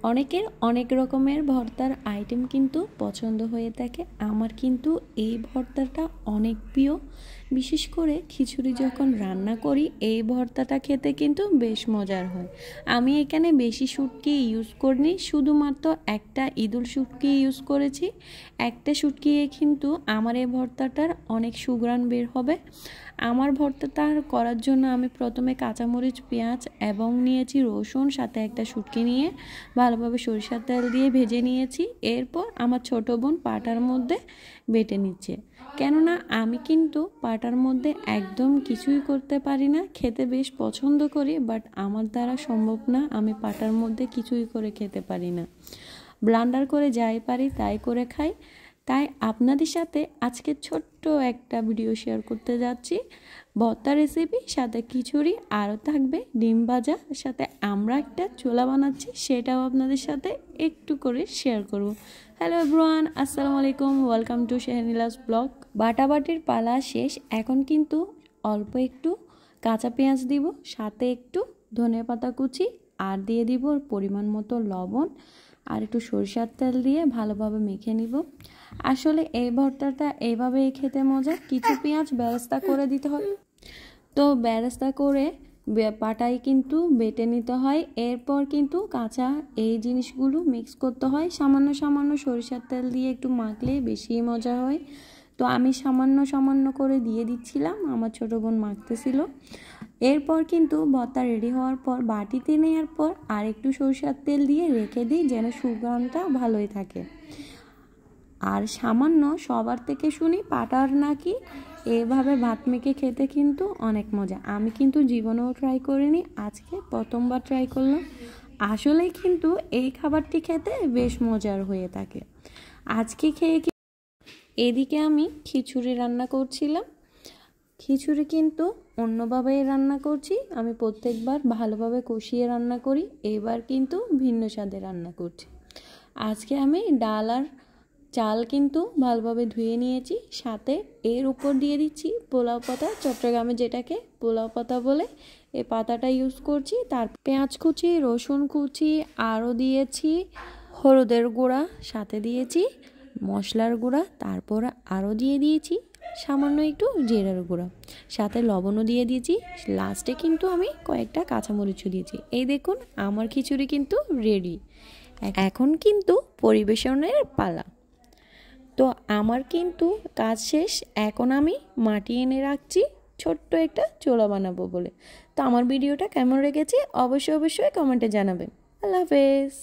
অনেকের অনেক রকমের ভর্তার আইটেম কিন্তু পছন্দ হয়ে থাকে। আমার কিন্তু এই ভর্তাটা অনেক প্রিয়। বিশেষ করে খিচুড়ি যখন রান্না করি এই ভর্তাটা খেতে কিন্তু বেশ মজার হয়। আমি এখানে বেশি শুটকি ইউজ করিনি, শুধুমাত্র একটা ইদুল শুটকি ইউজ করেছি। একটা শুটকি কিন্তু আমার এই ভর্তাটার অনেক সুঘ্রাণ বের হবে। আমার ভর্তাটা করার জন্য আমি প্রথমে কাঁচামরিচ, পেঁয়াজ এবং নিয়েছি রসুন, সাথে একটা শুটকি নিয়ে ভালোভাবে সরিষার তেল দিয়ে ভেজে নিয়েছি। এরপর আমার ছোট বোন পাটার মধ্যে বেটে নিচ্ছে, কেননা আমি কিন্তু পাটার মধ্যে একদম কিছুই করতে পারি না। খেতে বেশ পছন্দ করি, বাট আমার দ্বারা সম্ভব না, আমি পাটার মধ্যে কিছুই করে খেতে পারি না। ব্লান্ডার করে যাই পারি তাই করে খাই। তাই আপনাদের সাথে আজকে ছোট্ট একটা ভিডিও শেয়ার করতে যাচ্ছি, ভর্তা রেসিপি, সাথে খিচুড়ি, আরও থাকবে ডিম ভাজা, সাথে আমরা একটা ছোলা বানাচ্ছি, সেটাও আপনাদের সাথে একটু করে শেয়ার করব। হ্যালো এভরিওয়ান, আসসালামু আলাইকুম, ওয়েলকাম টু শেহনিলাস ব্লগ। বাটাবাটির পালা শেষ, এখন কিন্তু অল্প একটু কাঁচা পেঁয়াজ দিব, সাথে একটু ধনেপাতা কুচি, আর দিয়ে দিব পরিমাণ মতো লবণ, আর একটু সরিষার তেল দিয়ে ভালোভাবে মেখে নিব। আসলে এই ভর্তাটা এইভাবেই খেতে মজা। কিছু পেঁয়াজ বেরেস্তা করে দিতে হয়, তো বেরেস্তা করে পাটায় কিন্তু বেটে নিতে হয়। এরপর কিন্তু কাঁচা এই জিনিসগুলো মিক্স করতে হয়, সামান্য সামান্য সরিষার তেল দিয়ে একটু মাখলে বেশি মজা হয়। তো আমি সামান্য সামান্য করে দিয়ে দিচ্ছিলাম, আমার ছোটো বোন মাখতেছিল। এরপর কিন্তু ভর্তা রেডি হওয়ার পর বাটিতে নেওয়ার পর আর একটু সরিষার তেল দিয়ে রেখে দিই, যেন সুগন্ধটা ভালোই থাকে। আর সামান্য সবার থেকে শুনি পাটার নাকি এভাবে ভাত মেখে খেতে কিন্তু অনেক মজা। আমি কিন্তু জীবনেও ট্রাই করিনি, আজকে প্রথমবার ট্রাই করলাম। আসলেই কিন্তু এই খাবারটি খেতে বেশ মজার হয়ে থাকে। আজকে খেয়ে এদিকে আমি খিচুড়ি রান্না করছিলাম। খিচুড়ি কিন্তু অন্যভাবেই রান্না করছি, আমি প্রত্যেকবার ভালোভাবে কষিয়ে রান্না করি, এবার কিন্তু ভিন্ন স্বাদে রান্না করছি। আজকে আমি ডাল আর চাল কিন্তু ভালোভাবে ধুয়ে নিয়েছি, সাথে এর উপর দিয়ে দিচ্ছি পোলাও পাতা, চট্টগ্রামে যেটাকে পোলাও পাতা বলে, এই পাতাটা ইউজ করছি। তার পেঁয়াজ কুচি, রসুন কুচি, আরও দিয়েছি হলুদের গুঁড়া, সাথে দিয়েছি মশলার গুঁড়া, তারপর আরও দিয়ে দিয়েছি সামান্য একটু জিরার গুঁড়া, সাথে লবণও দিয়ে দিয়েছি। লাস্টে কিন্তু আমি কয়েকটা কাঁচামরিচও দিয়েছি। এই দেখুন আমার খিচুড়ি কিন্তু রেডি। এখন কিন্তু পরিবেশনের পালা। তো আমার কিন্তু কাজ শেষ, এখন আমি মাটি এনে রাখছি ছোট্ট একটা ছোলা বানাবো বলে। তো আমার ভিডিওটা কেমন লেগেছে অবশ্যই কমেন্টে জানাবেন। আল্লাহ হাফেজ।